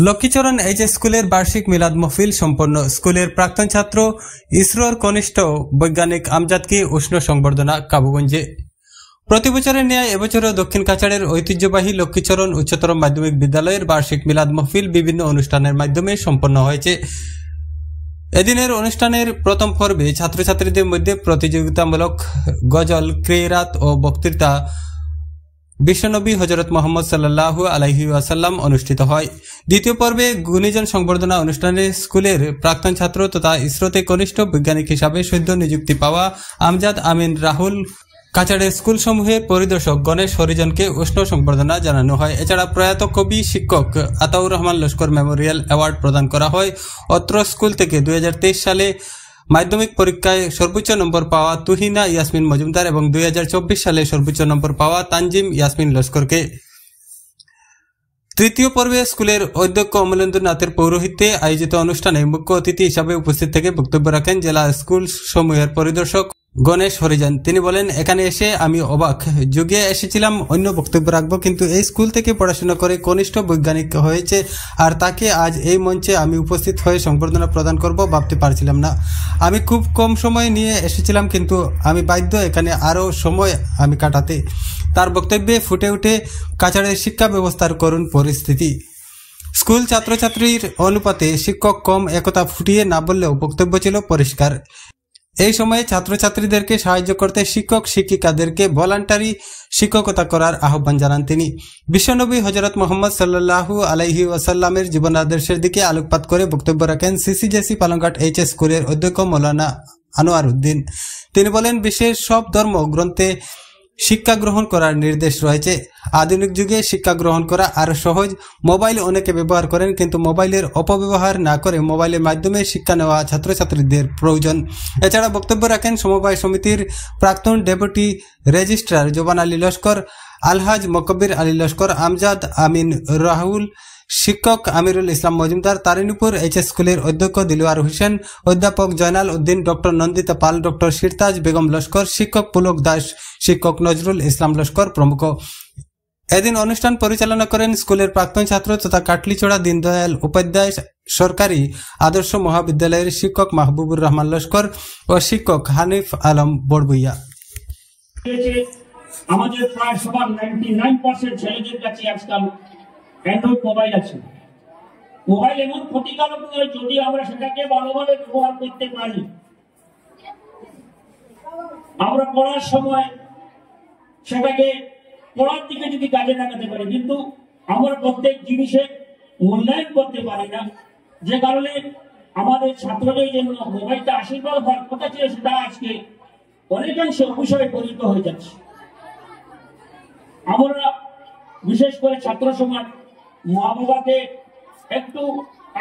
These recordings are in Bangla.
লক্ষ্মীচরণ এইচএস স্কুলের বার্ষিক মিলাদ মাহফিল সম্পন্ন। স্কুলের প্রাক্তন ছাত্র ইসরোর কনিষ্ঠ বৈজ্ঞানিক আমজাদকে উষ্ণ সংবর্ধনা কাবুগঞ্জে। প্রতি বছরের ন্যায় এবছরও দক্ষিণ কাছাড়ের ঐতিহ্যবাহী লক্ষ্মীচরণ উচ্চতর মাধ্যমিক বিদ্যালয়ের বার্ষিক মিলাদ মাহফিল বিভিন্ন অনুষ্ঠানের মাধ্যমে সম্পন্ন হয়েছে। এদিনের অনুষ্ঠানের প্রথম পর্বে ছাত্রছাত্রীদের মধ্যে প্রতিযোগিতামূলক গজল, ক্রিরাত ও বক্তৃতা বিশ্বনবী হযরত মুহাম্মদ সাল্লাল্লাহু আলাইহি ওয়াসাল্লাম অনুষ্ঠিত হয়। দ্বিতীয় পর্বে গুণীজন সংবর্ধনা অনুষ্ঠানে স্কুলের প্রাক্তন ছাত্র তথা ইসরোতে কনিষ্ঠ বৈজ্ঞানিক হিসাবে সদ্য নিযুক্তি পাওয়া আমজাদ আমিন রাহুল কাছাড়ের স্কুলসমূহের পরিদর্শক গণেশ হরিজনকে উষ্ণ সংবর্ধনা জানানো হয়। এছাড়া প্রয়াত কবি শিক্ষক আতাউর রহমান লস্কর মেমোরিয়াল অ্যাওয়ার্ড প্রদান করা হয়। অত্র স্কুল থেকে 2023 সালে মাধ্যমিক পরীক্ষায় সর্বোচ্চ নম্বর পাওয়া তুহিনা ইয়াসমিন মজুমদার এবং 2024 সালে সর্বোচ্চ নম্বর পাওয়া তানজিম ইয়াসমিন লস্করকে। তৃতীয় পর্বে স্কুলের অধ্যক্ষ অমলেন্দু নাথের পৌরোহিত্যে আয়োজিত অনুষ্ঠানে মুখ্য অতিথি হিসাবে উপস্থিত থেকে বক্তব্য রাখেন জেলা স্কুল সমূহের পরিদর্শক গণেশ হরিজন। তিনি বলেন, এখানে এসে আমি অবাক, যুগে এসেছিলাম অন্য বক্তব্য রাখবো, কিন্তু এই স্কুল থেকে পড়াশোনা করে কনিষ্ঠ বৈজ্ঞানিক হয়েছে আর তাকে আজ এই মঞ্চে আমি উপস্থিত হয়ে সংবর্ধনা প্রদান করব ভাবতে পারছিলাম না। আমি খুব কম সময় নিয়ে এসেছিলাম, কিন্তু আমি বাধ্য এখানে আরও সময় আমি কাটাতে। তার বক্তব্যে ফুটে উঠে কাছাড়ের শিক্ষা ব্যবস্থার করুণ পরিস্থিতি। স্কুল ছাত্রছাত্রীর অনুপাতে শিক্ষক কম একথা ফুটিয়ে না বললেও বক্তব্য ছিল পরিষ্কার। এই সময়ে ছাত্রছাত্রীদেরকে সাহায্য করতে শিক্ষক শিক্ষিকাদেরকে ভলান্টারি শিক্ষকতা করার আহ্বান জানান তিনি। বিশ্বনবী হযরত মুহাম্মদ সাল্লাল্লাহু আলাইহি ওয়াসাল্লামের জীবনাদর্শের দিকে আলোকপাত করে বক্তব্য রাখেন সিসিজেসি পালংঘাট এইচএস স্কুলের অধ্যক্ষ মৌলানা আনোয়ার উদ্দিন। তিনি বলেন, বিশ্বের সব ধর্ম গ্রন্থে শিক্ষা গ্রহণ করার নির্দেশ রয়েছে। আধুনিক যুগে শিক্ষা গ্রহণ করা আরো সহজ। মোবাইল অনেকে ব্যবহার করেন, কিন্তু মোবাইলের অপব্যবহার না করে মোবাইলের মাধ্যমে শিক্ষা নেওয়া ছাত্রছাত্রীদের প্রয়োজন। এছাড়া বক্তব্য রাখেন সমবায় সমিতির প্রাক্তন ডেপুটি রেজিস্ট্রার জোবান আলী লস্কর, আলহাজ মকব্বির আলী লস্কর, আমজাদ আমিন রাহুল, শিক্ষক আমিরুল ইসলাম মজুমদার, তারিনীপুর এইচএস স্কুলের অধ্যক্ষ দিলওয়ার হোসেন, অধ্যাপক জয়নাল উদ্দিন, ডক্টর নন্দিতা পাল, ডক্টর শিরতাজ বেগম লস্কর, শিক্ষক পুলক দাস, শিক্ষক নজরুল ইসলাম লস্কর প্রমুখ। এদিন অনুষ্ঠান পরিচালনা করেন স্কুলের প্রাক্তন ছাত্র তথা কাটলিছড়া দীনদয়াল উপাধ্যায় সরকারি আদর্শ মহাবিদ্যালয়ের শিক্ষক মাহবুবুর রহমান লস্কর ও শিক্ষক হানিফ আলম বড়বুইয়া। আমাদের প্রায় সবার 99% ছেলেদের কাছে আজকাল অ্যান্ড্রয়েড মোবাইল আছে। মোবাইল এমন ক্ষতিকারক নয় যদি আমরা সেটাকে ভালোভাবে ব্যবহার করতে পারি। আমরা পড়ার সময় সেটাকে পড়ার দিকে যদি কাজে লাগাতে পারি, কিন্তু আমরা প্রত্যেক জিনিসে মূল্যায়ন করতে পারি না, যে কারণে আমাদের ছাত্রদের জন্য মোবাইলটা আশীর্বাদ হওয়ার কথা ছিল, সেটা আজকে অনেকাংশে অভিশয়ে পরিণত হয়ে যাচ্ছে। আমরা বিশেষ করে ছাত্র সমাজ মা বাবাকে একটু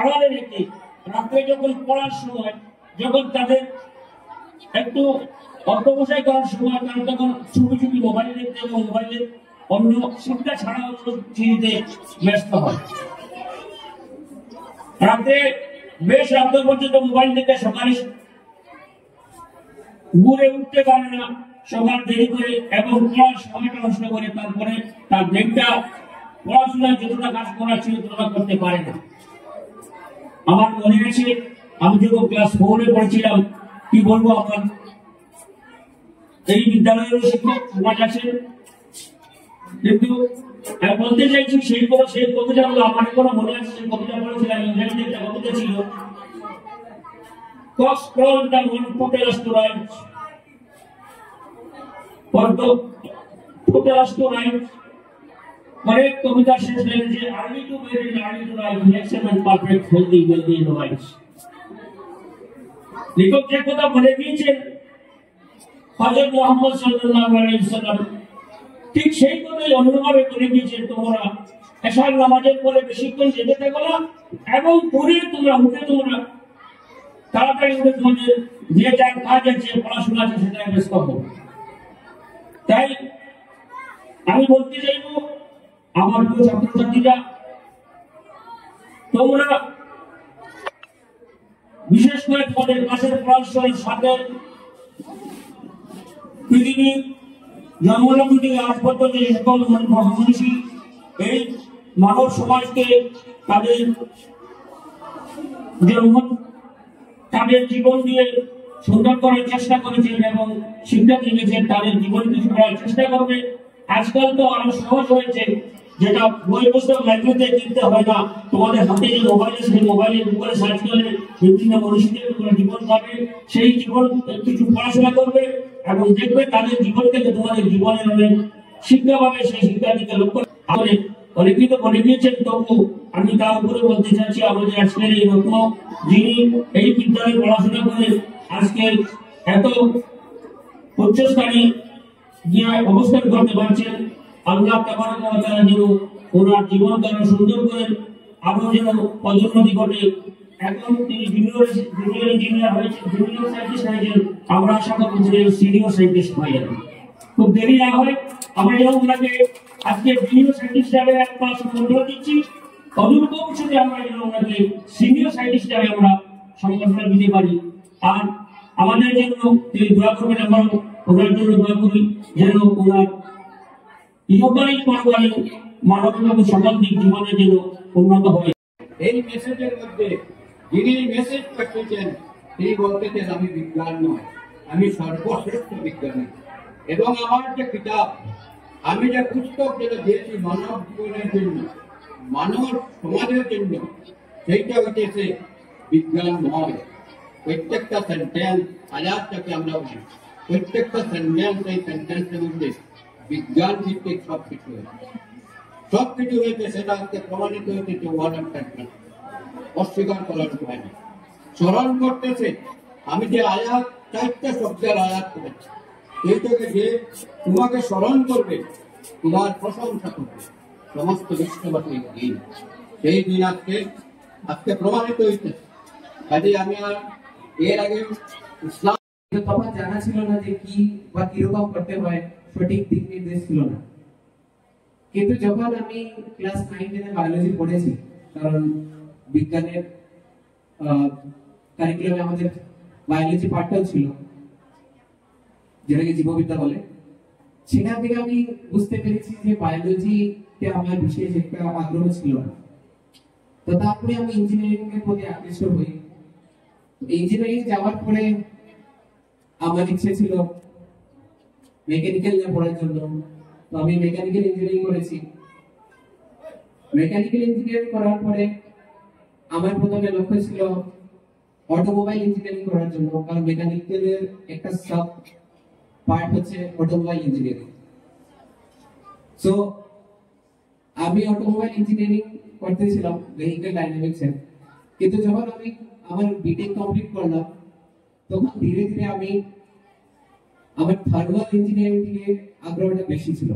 আড়ালে রেখে রাত্রে যখন পড়ার সময়, যখন তাদের একটু অধ্যবসায় করার সময়, কারণ তখন ছুটি ছুটি মোবাইল দেখতে এবং মোবাইলের অন্য শিক্ষা ছাড়া অন্য চিনিতে ব্যস্ত হয়। রাত্রে বেশ রাত পর্যন্ত মোবাইল দেখে সকালে ঘুরে উঠতে পারে না, সকাল দেরি করে এবং পড়ার সময়টা নষ্ট করে, তারপরে তার ব্রেকটা পড়াশোনায় যতটা কাজ করার ছিল ততটা করতে পারে না। আমার মনে আছে আমি যখন ক্লাস 4-এ পড়েছিলাম, কি বলবো, আমার এই বিদ্যালয়ের শিক্ষক সমাজ আছে, কিন্তু বলতে চাইছি সেই কবিতা গুলো আমার কোনো মনে আছে। সেই কবিতা পড়েছিলাম, ইংরেজিতে একটা কবিতা ছিল, অনেক কবিতা শেষ লেগেছে early to bed in early to life, excellent perfect healthy wealthy in life. লেখক যে কথা বলে দিয়েছেন হযরত মুহাম্মদ সাল্লাল্লাহু আলাইহি ওয়াসাল্লাম, ঠিক সেই কথাই অন্যভাবে করে দিয়েছেন। তোমরা এশার নামাজের পরে বেশিক্ষণ জেগে থেকো না এবং পরে তোমরা উঠে তোমরা তাড়াতাড়ি উঠে তোমাদের যে যার কাজ আছে, পড়াশোনা আছে, সেটাই ব্যস্ত হবো। তাই আমি বলতে চাইব, আমার প্রিয় ছাত্রছাত্রীরা, তোমরা বিশেষ করে তোমাদের ক্লাসের পড়াশোনার সাথে পৃথিবীর জন্মলগ্ন থেকে আজ পর্যন্ত যে সকল মনীষী এই মানব সমাজকে তাদের জন্ম তাদের জীবন দিয়ে সুন্দর করার চেষ্টা করেছেন এবং শিক্ষা দিয়েছেন তাদের জীবন কিছু করার চেষ্টা করবে। আজকাল তো আরো সহজ হয়েছে, যেটা বই পুস্তক লাইব্রেরিতে কিনতে হয় না, তোমাদের হাতে যে মোবাইল আছে সেই মোবাইলে গুগলে সার্চ করলে বিভিন্ন মনীষীদের জীবন পাবে, সেই জীবন কিছু পড়াশোনা করবে এবং দেখবে তাদের জীবন থেকে তোমাদের জীবনের অনেক শিক্ষা পাবে। সেই শিক্ষা দিকে লক্ষ্য করে অনেকেই তো বলে দিয়েছেন, তবু আমি তার উপরে বলতে চাচ্ছি আমাদের আজকের এই রত্ন যিনি এই বিদ্যালয়ে পড়াশোনা করে আজকে এত উচ্চস্থানে গিয়ে অবস্থান করতে পারছেন, আল্লাহ তাবারক ওয়া তাআলা যেন ওনার জীবনকে আরো সুন্দর করেন, আরো যেন পদোন্নতি ঘটে। এখন তিনি জুনিয়র ইঞ্জিনিয়ার হয়েছেন, জুনিয়র সায়েন্টিস্ট হয়েছেন, আমরা আশা করব যে সিনিয়র সায়েন্টিস্ট হয়ে যাবেন, খুব দেরি না হয়। আমরা যেন ওনাকে আজকে জুনিয়র সায়েন্টিস্ট হিসাবে এক পাশ মন্ত্র দিচ্ছি, অদূর ভবিষ্যতে আমরা যেন ওনাকে সিনিয়র সায়েন্টিস্ট হিসাবে আমরা সম্মাননা দিতে পারি। আর আমাদের জন্য তিনি দোয়া করবেন, আমরা ওনার জন্য দোয়া করি যেন ওনার ইহকালীন পরকালীন মানবতার সকল দিক জীবনের জন্য উন্নত হয়। এই মেসেজের মধ্যে যিনি মেসেজ পাঠিয়েছেন তিনি বলতেছেন আমি বিজ্ঞান নয়, আমি সর্বশ্রেষ্ঠ বিজ্ঞানী। এবং আমার যে কিতাব, আমি যে পুস্তক যেটা দিয়েছি মানব জীবনের জন্য, মানব সমাজের জন্য, সেইটা হচ্ছে বিজ্ঞানময়। প্রত্যেকটা সেন্টেন্স আয়াতটাকে আমরা বলি, প্রত্যেকটা সেন্টেন্স এই সেন্টেন্সের মধ্যে বিজ্ঞান ভিত্তিক সবকিছু হয়েছে, সবকিছু হয়েছে। সেটা আজকে প্রমাণিত হয়েছে অস্বীকার করার উপায় নেই। স্মরণ করতেছে আমি যে আয়াত, 4টা শব্দের আয়াত করেছি, এইটাকে যে তোমাকে স্মরণ করবে, তোমার প্রশংসা করবে সমস্ত বিশ্ববাসীর দিন, সেই দিন আজকে প্রমাণিত হয়েছে। কাজে আমি আর এর আগে ইসলাম তখন জানা ছিল না যে কি বা কিরকম করতে হয়, সঠিক দিক নির্দেশ ছিল না। কিন্তু যখন আমি ক্লাস 9-10 বায়োলজি পড়েছি, কারণ বিজ্ঞানের কারিকুলামে আমাদের বায়োলজি পাঠটাও ছিল, যেটাকে জীববিদ্যা বলে, সেখান থেকে আমি বুঝতে পেরেছি যে বায়োলজিতে আমার বিশেষ একটা আগ্রহ ছিল না। তো তারপরে আমি ইঞ্জিনিয়ারিং এর প্রতি আকৃষ্ট হই। ইঞ্জিনিয়ারিং যাওয়ার পরে আমার ইচ্ছে ছিল মেকানিক্যাল নিয়ে পড়ার জন্য, তো আমি মেকানিক্যাল ইঞ্জিনিয়ারিং করেছি। মেকানিক্যাল ইঞ্জিনিয়ারিং করার পরে আমার প্রথমে লক্ষ্য ছিল অটোমোবাইল ইঞ্জিনিয়ারিং করার জন্য, কারণ মেকানিক্যালের একটা সাব পার্ট হচ্ছে অটোমোবাইল ইঞ্জিনিয়ারিং। সো আমি অটোমোবাইল ইঞ্জিনিয়ারিং করতেছিলাম ভেহিকল ডাইনামিক্সে। কিন্তু যখন আমি আমার বিটেক কমপ্লিট করলাম, তখন ধীরে ধীরে আমি আমার থার্মাল ইঞ্জিনিয়ারিং দিকে আগ্রহটা বেশি ছিল।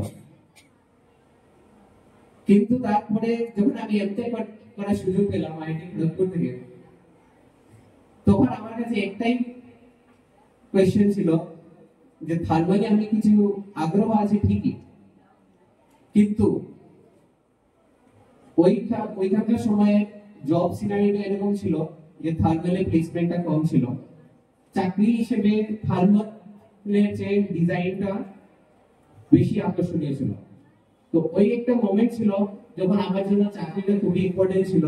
কিন্তু তারপরে যখন আমি এমটেক করার সুযোগ পেলাম আইআইটি খড়গপুর থেকে, তখন আমার কাছে একটাই কোয়েশ্চেন ছিল যে থার্মালে আমি কিছু আগ্রহ আছে ঠিকই, কিন্তু ওইখানকার সময়ে জব সিনারিও এরকম ছিল যে থার্মালে প্লেসমেন্টটা কম ছিল। চাকরি হিসেবে থার্মালের যে ডিজাইনটা বেশি আকর্ষণীয় ছিল। তো ওই একটা মোমেন্ট ছিল যখন আমার জন্য চাকরিটা খুবই ইম্পর্টেন্ট ছিল।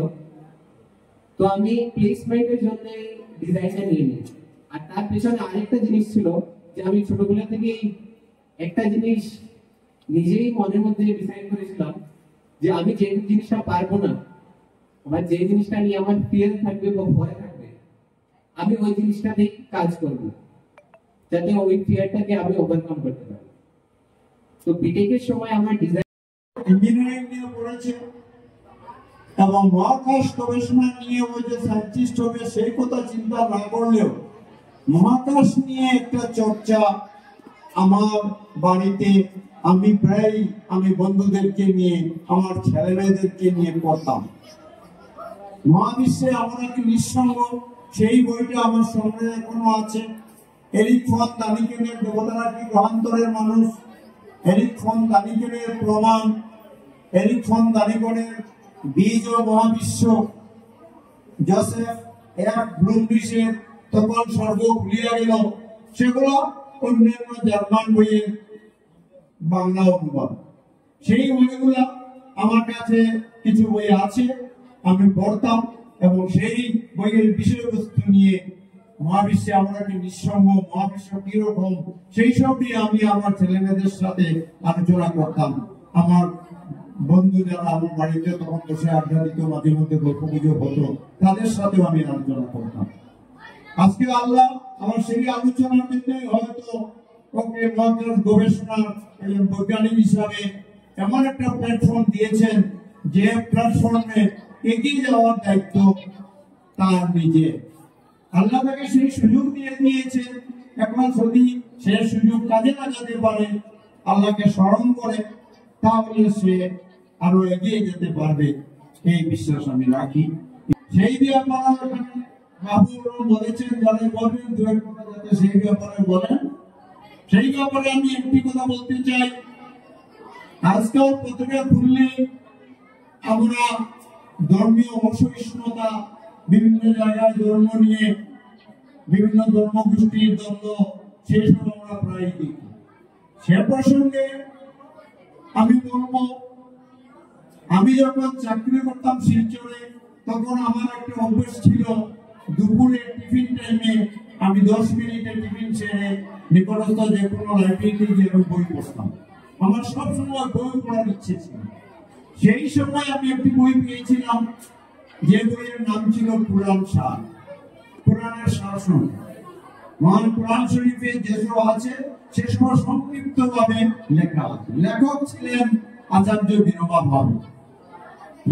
তো আমি প্লেসমেন্টের জন্য ডিজাইনটা নিয়ে নিই। আর তার পেছনে আরেকটা জিনিস ছিল যে আমি ছোটবেলা থেকেই একটা জিনিস নিজেই মনের মধ্যে ডিসাইড করেছিলাম যে আমি যে জিনিসটা পারবো না, আমার যে জিনিসটা নিয়ে আমার ফিয়ার থাকবে বা ভয় থাকবে, আমি ওই জিনিসটাতেই কাজ করব যাতে ওই ফিয়ারটাকে আমি ওভারকাম করতে পারি। তো বিটেকের সময় আমার ডিজাইন ইঞ্জিনিয়ারিং নিয়ে পড়েছে এবং মহাকাশ গবেষণা নিয়ে ও যে সায়েন্টিস্ট হবে সেই কথা চিন্তা না করলেও মহাকাশ নিয়ে একটা চর্চা আমার বাড়িতে আমি বন্ধুদেরকে নিয়ে, আমার ছেলেমেয়েদেরকে নিয়ে পড়তাম। মহাবিশ্বে আমার একটি নিঃসঙ্গ, সেই বইটা আমার সঙ্গে এখনো আছে। এরিক ফন দানিকেলের দেবতারা কি গ্রহান্তরের মানুষ, এরিক ফন দানিকেলের প্রমাণ, এরিক ফন দানিকেলের বীজ ও মহাবিশ্ব, জোসেফ এফ ব্লুমডিশের তখন স্বর্গ খুলিয়া গেল, সেগুলো অন্যান্য জার্মান বইয়ের বাংলা অনুবাদ। সেই বইগুলা আমার কাছে কিছু বই আছে, আমি পড়তাম এবং সেই বইয়ের বিষয়বস্তু নিয়ে মহাবিশ্বে আমরা কি নিঃসঙ্গ, মহাবিশ্ব কিরকম, সেই সব নিয়ে আমি আমার ছেলেমেয়েদের সাথে আলোচনা করতাম। আমার বন্ধু যারা আমার বাড়িতে তখন বসে আড্ডা দিত, মাঝে মধ্যে গল্প গুজব হতো, তাদের সাথেও আমি আলোচনা করতাম। আজকে আল্লাহ আমার সেই আলোচনার জন্য হয়তো ওকে মহাকাশ গবেষণার বৈজ্ঞানিক হিসাবে এমন একটা প্ল্যাটফর্ম দিয়েছেন যে প্ল্যাটফর্মে এগিয়ে যাওয়ার দায়িত্ব তার নিজে। আল্লাহ তাকে সেই সুযোগ দিয়ে দিয়েছেন। এখন যদি সে সুযোগ কাজে লাগাতে পারে, আল্লাহকে স্মরণ করে, তাহলে সে আরো এগিয়ে যেতে পারবে, এই বিশ্বাস আমি রাখি। সেই ব্যাপারে মাহবুব বলেছেন, যাদের বলবেন দু এক কথা যাতে সেই ব্যাপারে বলেন। সেই ব্যাপারে আমি একটি কথা বলতে চাই। আজকাল পত্রিকা খুললে আমরা ধর্মীয় অসহিষ্ণুতা, বিভিন্ন জায়গায় ধর্ম নিয়ে বিভিন্ন ধর্মগোষ্ঠীর দ্বন্দ্ব, সেসব আমরা প্রায় দেখি। সে প্রসঙ্গে আমি বলবো, আমি যখন চাকরি করতাম শিলচরে, তখন আমার একটা অভ্যাস ছিল, দুপুরে টিফিন টাইমে আমি 10 মিনিটে টিফিন ছেড়ে নিকটস্থ যে কোনো লাইব্রেরিতে গিয়ে বই পড়তাম। আমার সবসময় বই পড়ার ইচ্ছে ছিল। সেই সময় আমি একটি বই পেয়েছিলাম, যে বইয়ের নাম ছিল কুরআন শাহ, কোরআনের শাসন। মহান কোরআন শরীফে যেসব আছে সেসব সংক্ষিপ্ত ভাবে লেখা আছে। লেখক ছিলেন আচার্য বিনোবা ভাবে।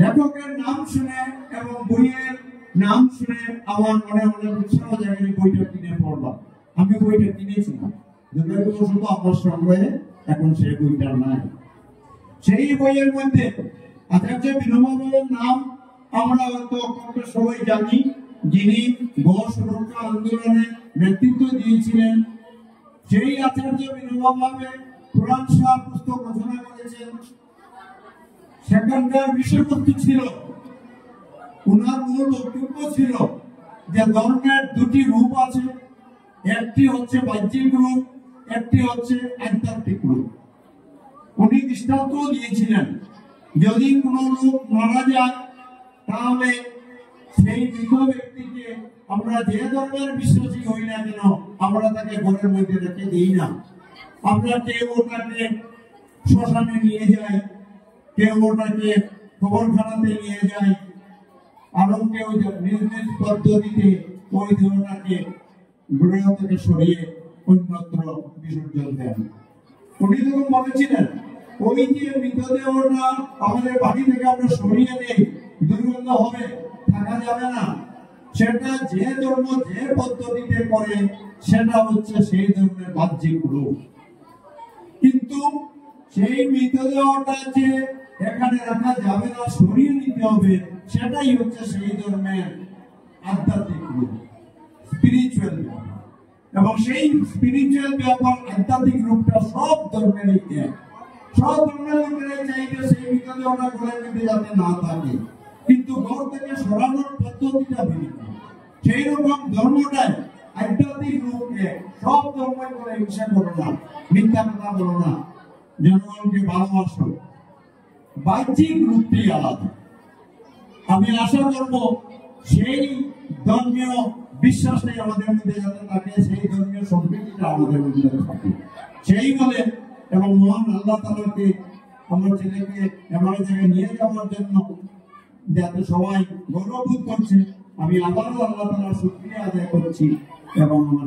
লেখকের নাম শুনে এবং বইয়ের নাম শুনে আমার মনে অনেক উৎসাহ জাগে, বইটা কিনে পড়লাম। আমি বইটা কিনেছিলাম, দুর্ভাগ্যবশত আমার সংগ্রহে এখন সেই বইটা নাই। সেই বইয়ের মধ্যে আচার্য বিনোবা ভাবের নাম আমরা হয়তো সবাই জানি, যিনি গো সুরক্ষা আন্দোলনে নেতৃত্ব দিয়েছিলেন। সেই আচার্য বিনোবা ভাবে কোরআন শাহ পুস্তক রচনা করেছেন। সেখানকার বিষয়বস্তু ছিল, উনার মূল বক্তব্য ছিল যে ধর্মের দুটি রূপ আছে, একটি হচ্ছে বাহ্যিক রূপ, একটি হচ্ছে আধ্যাত্মিক রূপ। উনি দৃষ্টান্ত দিয়েছিলেন, যদি কোন লোক মারা যায়, তাহলে সেই মৃত ব্যক্তিকে আমরা যে ধর্মের বিশ্বাসী হই না কেন, আমরা তাকে ঘরের মধ্যে রেখে দিই না। আমরা কেউ ওটাকে শ্মশানে নিয়ে যাই, কেউ ওটাকে কবরখানাতে নিয়ে যাই, আরো কেউ নিজ নিজ পদ্ধতিতে ওই দেহটাকে গৃহ থেকে সরিয়ে অন্যত্র বিসর্জন দেন। উনি তখন বলেছিলেন, ওই যে মৃতদেহটা আমাদের বাড়ি থেকে আমরা সরিয়ে নেই, দুর্গন্ধ হবে, থাকা যাবে না, সেটা যে ধর্ম যে পদ্ধতিতে করে সেটা হচ্ছে সেই ধর্মের বাহ্যিক রূপ। কিন্তু সেই মৃতদেহটা যে এখানে রাখা যাবে না, সরিয়ে নিতে হবে, সেটাই হচ্ছে সেই ধর্মের আধ্যাত্মিক রূপ, স্পিরিচুয়াল ব্যাপার। এবং সেই স্পিরিচুয়াল ব্যাপার, আধ্যাত্মিক রূপটা সব ধর্মেরই এক। সব ধর্মের লোকেরাই চাইবে সেই মৃতদেহটা ঘরের মধ্যে যাতে না থাকে, কিন্তু ঘর থেকে সরানোর পদ্ধতিটা ভিন্ন। সেই রকম ধর্মটাই আধ্যাত্মিক রূপ এক। সব ধর্মই করে হিংসা করো না, মিথ্যা কথা বলো না, জনগণকে ভালোবাসো, বাহ্যিক রূপটি আলাদা। আমি আশা করব সেই ধর্মীয় বিশ্বাসটাই আমাদের মধ্যে যাতে থাকে, সেই ধর্মীয় সম্প্রীতিটা আমাদের মধ্যে থাকে। সেই বলে এবং মহান আল্লাহ তাআলাকে, আমার ছেলেকে এমন জায়গায় নিয়ে যাওয়ার জন্য যাতে সবাই গৌরববোধ করছে, আমি আবারও আল্লাহ তাআলার শুকরিয়া আদায় করছি এবং আমার